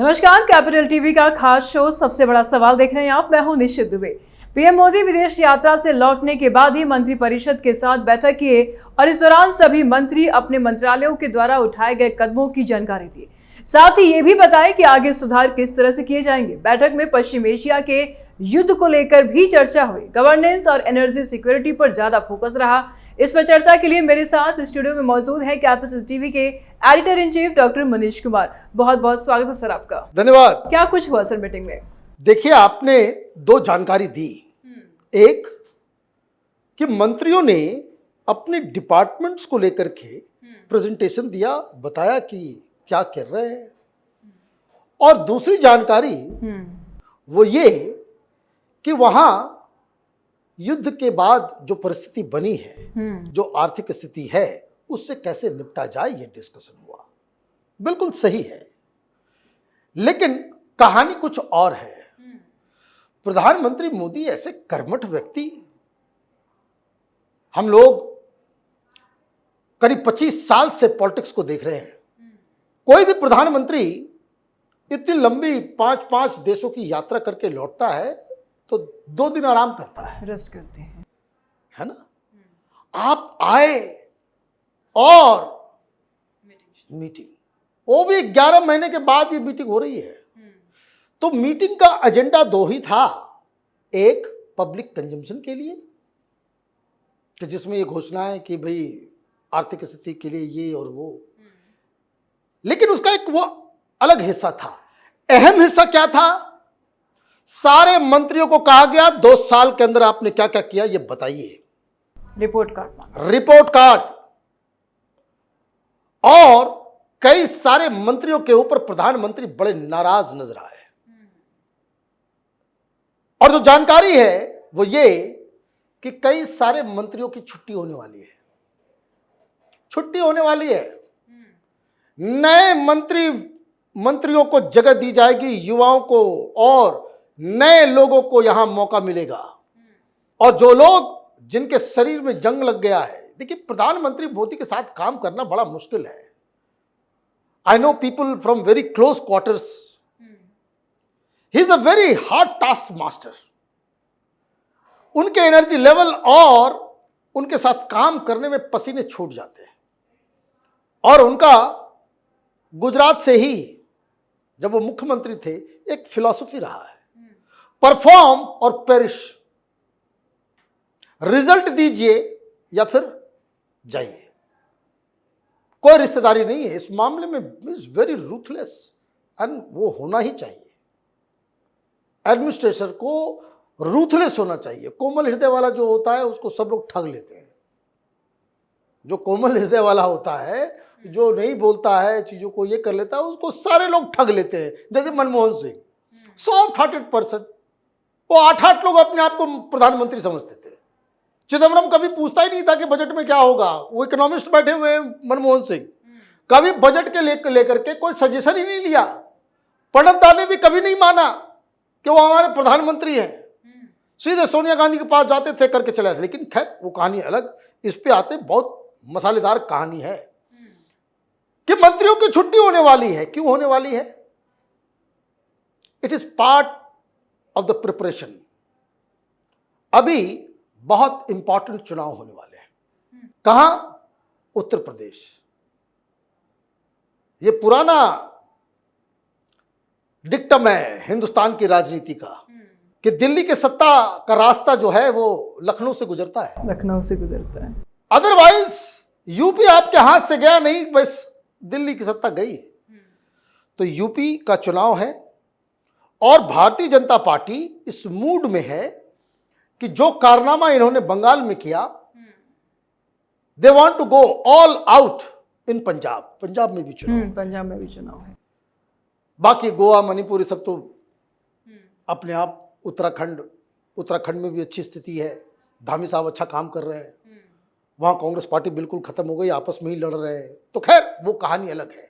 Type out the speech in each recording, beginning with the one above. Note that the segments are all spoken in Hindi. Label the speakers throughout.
Speaker 1: नमस्कार, कैपिटल टीवी का खास शो सबसे बड़ा सवाल देख रहे हैं आप। मैं हूं निश्चित दुबे। पीएम मोदी विदेश यात्रा से लौटने के बाद ही मंत्रिपरिषद के साथ बैठक किए और इस दौरान सभी मंत्री अपने मंत्रालयों के द्वारा उठाए गए कदमों की जानकारी दी। साथ ही ये भी बताया कि आगे सुधार किस तरह से किए जाएंगे। बैठक में पश्चिम एशिया के युद्ध को लेकर भी चर्चा हुई। गवर्नेंस और एनर्जी सिक्योरिटी पर ज्यादा फोकस रहा। इस पर चर्चा के लिए मेरे साथ स्टूडियो में मौजूद है कैपिटल टीवी के editor in chief doctor Manish Kumar. बहुत बहुत स्वागत है सर आपका।
Speaker 2: धन्यवाद।
Speaker 1: क्या कुछ हुआ सर मीटिंग में?
Speaker 2: देखिए, आपने दो जानकारी दी। एक कि मंत्रियों ने अपने डिपार्टमेंट्स को लेकर के प्रेजेंटेशन दिया, बताया कि क्या कर रहे हैं, और दूसरी जानकारी वो ये कि वहां युद्ध के बाद जो परिस्थिति बनी है, जो आर्थिक स्थिति है, उससे कैसे निपटा जाए, ये डिस्कशन हुआ। बिल्कुल सही है, लेकिन कहानी कुछ और है। प्रधानमंत्री मोदी ऐसे कर्मठ व्यक्ति, हम लोग करीब 25 साल से पॉलिटिक्स को देख रहे हैं। कोई भी प्रधानमंत्री इतनी लंबी 5-5 देशों की यात्रा करके लौटता है तो 2 दिन आराम करता है,
Speaker 1: रेस्ट करते हैं,
Speaker 2: है ना। आप आए और मीटिंग, वो भी 11 महीने के बाद ये मीटिंग हो रही है। तो मीटिंग का एजेंडा दो ही था। एक, पब्लिक कंजम्पशन के लिए, कि जिसमें ये घोषणा है कि भाई आर्थिक स्थिति के लिए ये और वो, लेकिन उसका एक वो अलग हिस्सा था। अहम हिस्सा क्या था? सारे मंत्रियों को कहा गया 2 साल के अंदर आपने क्या क्या किया ये बताइए।
Speaker 1: Report card.
Speaker 2: Report card. और कई सारे मंत्रियों के ऊपर प्रधानमंत्री बड़े नाराज नजर आए। और जो जानकारी है वो ये कि कई सारे मंत्रियों की छुट्टी होने वाली है। छुट्टी होने वाली है। नए मंत्रियों को जगह दी जाएगी, युवाओं को और नए लोगों को यहां मौका मिलेगा। और जो लोग जिनके शरीर में जंग लग गया है, देखिए प्रधानमंत्री मोदी के साथ काम करना बड़ा मुश्किल है। I know people from very close quarters. He is a very hard task master. उनके एनर्जी लेवल और उनके साथ काम करने में पसीने छूट जाते हैं। और उनका गुजरात से ही जब वो मुख्यमंत्री थे एक फिलॉसफी रहा है, परफॉर्म और पेरिश। रिजल्ट दीजिए या फिर जाइए। कोई रिश्तेदारी नहीं है इस मामले में। इज वेरी रूथलेस एंड वो होना ही चाहिए। एडमिनिस्ट्रेशन को रूथलेस होना चाहिए। कोमल हृदय वाला जो होता है उसको सब लोग ठग लेते हैं। जो कोमल हृदय वाला होता है, जो नहीं बोलता है, चीजों को ये कर लेता है, उसको सारे लोग ठग लेते हैं। जैसे Manmohan Singh, soft hearted person, वो 8-8 लोग अपने आप को प्रधानमंत्री समझते थे। चिदम्बरम कभी पूछता ही नहीं था कि बजट में क्या होगा। वो इकोनॉमिस्ट बैठे हुए हैं मनमोहन सिंह, कभी बजट के लेकर के कोई सजेशन ही नहीं लिया। प्रणब दा ने भी कभी नहीं माना कि वो हमारे प्रधानमंत्री हैं। सीधे सोनिया गांधी के पास जाते थे, करके चले थे। लेकिन खैर वो कहानी अलग। इस पे आते बहुत मसालेदार कहानी है कि मंत्रियों की छुट्टी होने वाली है। क्यों होने वाली है? It is part of the preparation. अभी बहुत इंपॉर्टेंट चुनाव होने वाले हैं। कहां? उत्तर प्रदेश। ये पुराना डिक्टम है हिंदुस्तान की राजनीति का कि दिल्ली के सत्ता का रास्ता जो है वो लखनऊ से गुजरता है।
Speaker 1: लखनऊ से गुजरता है।
Speaker 2: अदरवाइज यूपी आपके हाथ से गया नहीं, बस दिल्ली की सत्ता गई। तो यूपी का चुनाव है और भारतीय जनता पार्टी इस मूड में है कि जो कारनामा इन्होंने बंगाल में किया, they want to go all out in Punjab. Punjab में भी चुनाव,
Speaker 1: पंजाब में भी चुनाव है।
Speaker 2: बाकी गोवा, मणिपुर, सब तो अपने आप। उत्तराखंड में भी अच्छी स्थिति है। धामी साहब अच्छा काम कर रहे हैं। वहां कांग्रेस पार्टी बिल्कुल खत्म हो गई, आपस में ही लड़ रहे हैं। तो खैर वो कहानी अलग है।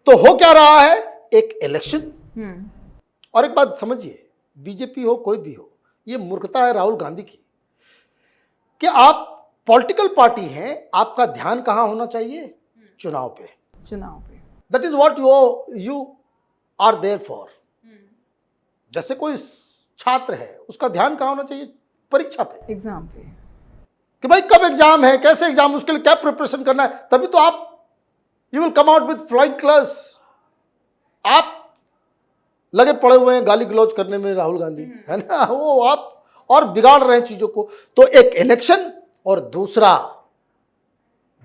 Speaker 2: तो हो क्या रहा है? एक इलेक्शन। और एक बात समझिए, बीजेपी हो कोई भी हो, ये मूर्खता है राहुल गांधी की कि आप पॉलिटिकल पार्टी हैं, आपका ध्यान कहां होना चाहिए? चुनाव पे।
Speaker 1: चुनाव पे।
Speaker 2: That is what you are there for. जैसे कोई छात्र है, उसका ध्यान कहाँ होना चाहिए? परीक्षा पे,
Speaker 1: एग्जाम पे,
Speaker 2: कि भाई कब एग्जाम है, कैसे एग्जाम, उसके लिए क्या प्रिपरेशन करना है, तभी तो आप you will come out with flying colours. आप लगे पड़े हुए हैं गाली गलौज करने में, राहुल गांधी, है ना, वो आप और बिगाड़ रहे हैं चीजों को। तो एक इलेक्शन और दूसरा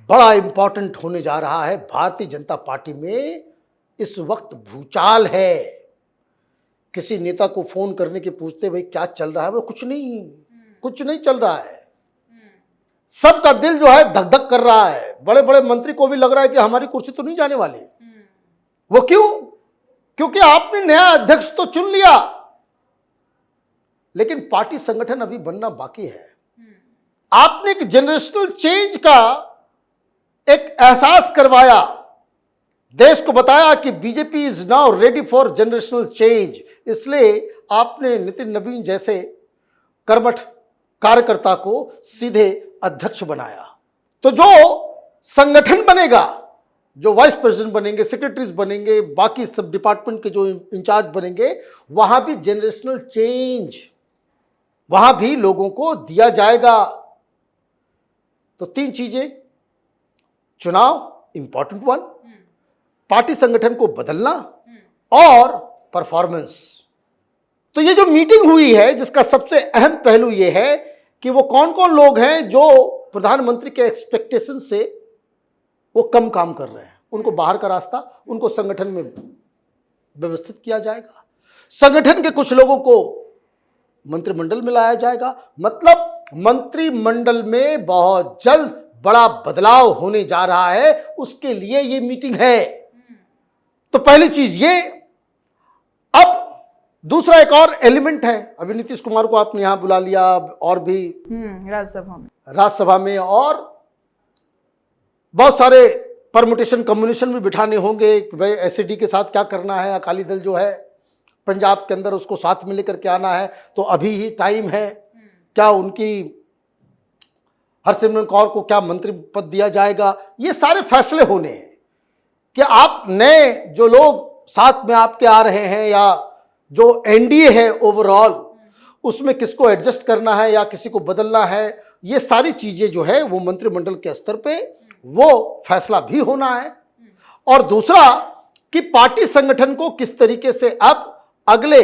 Speaker 2: बड़ा इंपॉर्टेंट होने जा रहा है, भारतीय जनता पार्टी में इस वक्त भूचाल है। किसी नेता को फोन करने के पूछते भाई क्या चल रहा है, वो कुछ नहीं चल रहा है। सबका दिल जो है धक धक कर रहा है। बड़े बड़े मंत्री को भी लग रहा है कि हमारी कुर्सी तो नहीं जाने वाली। वो क्यों? क्योंकि आपने नया अध्यक्ष तो चुन लिया, लेकिन पार्टी संगठन अभी बनना बाकी है। आपने एक जनरेशनल चेंज का एक एहसास करवाया, देश को बताया कि BJP is now ready for generational change. इसलिए आपने नितिन नवीन जैसे कर्मठ कार्यकर्ता को सीधे अध्यक्ष बनाया। तो जो संगठन बनेगा, जो वाइस प्रेसिडेंट बनेंगे, सेक्रेटरीज बनेंगे, बाकी सब डिपार्टमेंट के जो इंचार्ज बनेंगे, वहां भी जनरेशनल चेंज, वहां भी लोगों को दिया जाएगा। तो तीन चीजें, चुनाव इंपॉर्टेंट वन, पार्टी संगठन को बदलना और परफॉर्मेंस। तो ये जो मीटिंग हुई है, जिसका सबसे अहम पहलू ये है कि वो कौन कौन लोग हैं जो प्रधानमंत्री के एक्सपेक्टेशन से वो कम काम कर रहे हैं, उनको बाहर का रास्ता, उनको संगठन में व्यवस्थित किया जाएगा। संगठन के कुछ लोगों को मंत्रिमंडल में लाया जाएगा। मतलब मंत्रिमंडल में बहुत जल्द बड़ा बदलाव होने जा रहा है, उसके लिए ये मीटिंग है। तो पहली चीज ये। अब दूसरा एक और एलिमेंट है, अभी नीतीश कुमार को आपने यहां बुला लिया, और भी राज्यसभा में और बहुत सारे परमुटेशन कम्युनिकेशन भी बिठाने होंगे कि भाई एसएडी के साथ क्या करना है, अकाली दल जो है पंजाब के अंदर उसको साथ में लेकर के आना है, तो अभी ही टाइम है। क्या उनकी हरसिमरत कौर को क्या मंत्री पद दिया जाएगा, ये सारे फैसले होने हैं कि आप नए जो लोग साथ में आपके आ रहे हैं, या जो एनडीए है ओवरऑल, उसमें किसको एडजस्ट करना है या किसी को बदलना है, ये सारी चीजें जो है वो मंत्रिमंडल के स्तर पे वो फैसला भी होना है। और दूसरा कि पार्टी संगठन को किस तरीके से अब अगले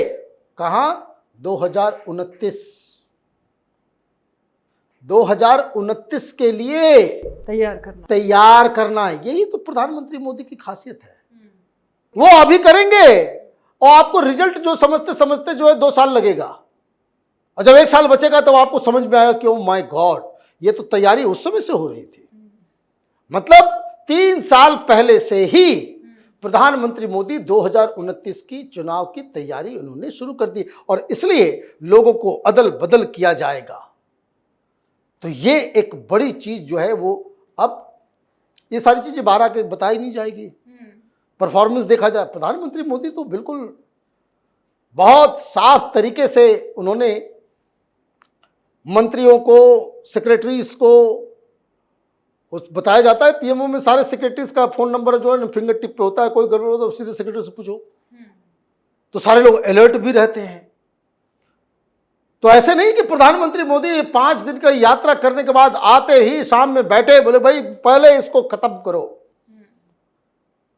Speaker 2: 2029 के लिए तैयार करना है। यही तो प्रधानमंत्री मोदी की खासियत है। वो अभी करेंगे और आपको रिजल्ट जो समझते जो है 2 साल लगेगा, और जब 1 साल बचेगा तब आपको समझ में आएगा कि ओ माय गॉड, ये तो तैयारी उस समय से हो रही थी। मतलब 3 साल पहले से ही प्रधानमंत्री मोदी 2029 की चुनाव की तैयारी उन्होंने शुरू कर दी, और इसलिए लोगों को अदल बदल किया जाएगा। तो ये एक बड़ी चीज जो है वो अब ये सारी चीजें बाहर आके बताई नहीं जाएगी। परफॉर्मेंस देखा जाए, प्रधानमंत्री मोदी तो बिल्कुल बहुत साफ तरीके से उन्होंने मंत्रियों को, सेक्रेटरीज को, बताया जाता है पीएमओ में सारे सेक्रेटरीज का फोन नंबर जो है फिंगर टिप पे होता है, कोई गड़बड़ हो तो सीधे सेक्रेटरी से पूछो। तो सारे लोग अलर्ट भी रहते हैं। तो ऐसे नहीं कि प्रधानमंत्री मोदी 5 दिन का यात्रा करने के बाद आते ही शाम में बैठे बोले भाई पहले इसको खत्म करो।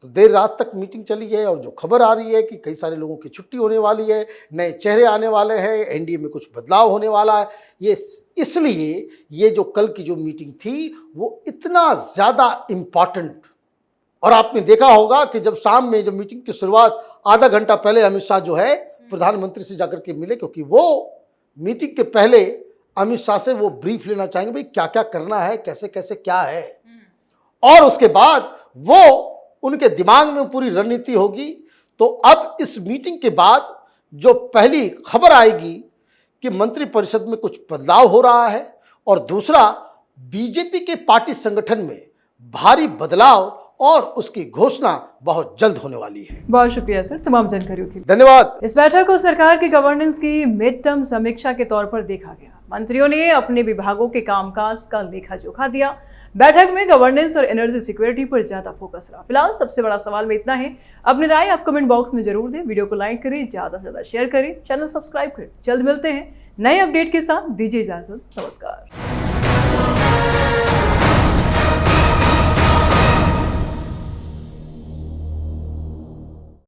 Speaker 2: तो देर रात तक मीटिंग चली है, और जो खबर आ रही है कि कई सारे लोगों की छुट्टी होने वाली है, नए चेहरे आने वाले हैं, एनडीए में कुछ बदलाव होने वाला है। ये इसलिए ये जो कल की जो मीटिंग थी वो इतना ज़्यादा इम्पॉर्टेंट। और आपने देखा होगा कि जब शाम में जब मीटिंग की शुरुआत आधा घंटा पहले अमित शाह जो है प्रधानमंत्री से जाकर के मिले, क्योंकि वो मीटिंग के पहले अमित शाह से वो ब्रीफ लेना चाहेंगे भाई क्या क्या करना है, कैसे कैसे क्या है, और उसके बाद वो उनके दिमाग में पूरी रणनीति होगी। तो अब इस मीटिंग के बाद जो पहली खबर आएगी कि मंत्रिपरिषद में कुछ बदलाव हो रहा है, और दूसरा बीजेपी के पार्टी संगठन में भारी बदलाव और उसकी घोषणा बहुत जल्द होने वाली है।
Speaker 1: बहुत शुक्रिया सर तमाम जानकारियों के लिए।
Speaker 2: धन्यवाद।
Speaker 1: इस बैठक को सरकार की गवर्नेंस की मिड टर्म समीक्षा के तौर पर देखा गया। मंत्रियों ने अपने विभागों के कामकाज का लेखा जोखा दिया। बैठक में गवर्नेंस और एनर्जी सिक्योरिटी पर ज्यादा फोकस रहा। फिलहाल सबसे बड़ा सवाल में इतना है। अपनी राय आप कमेंट बॉक्स में जरूर दें। वीडियो को लाइक करें, ज्यादा से ज्यादा शेयर करें, चैनल सब्सक्राइब करें। जल्द मिलते हैं नए अपडेट के साथ। दीजिए इजाजत। नमस्कार।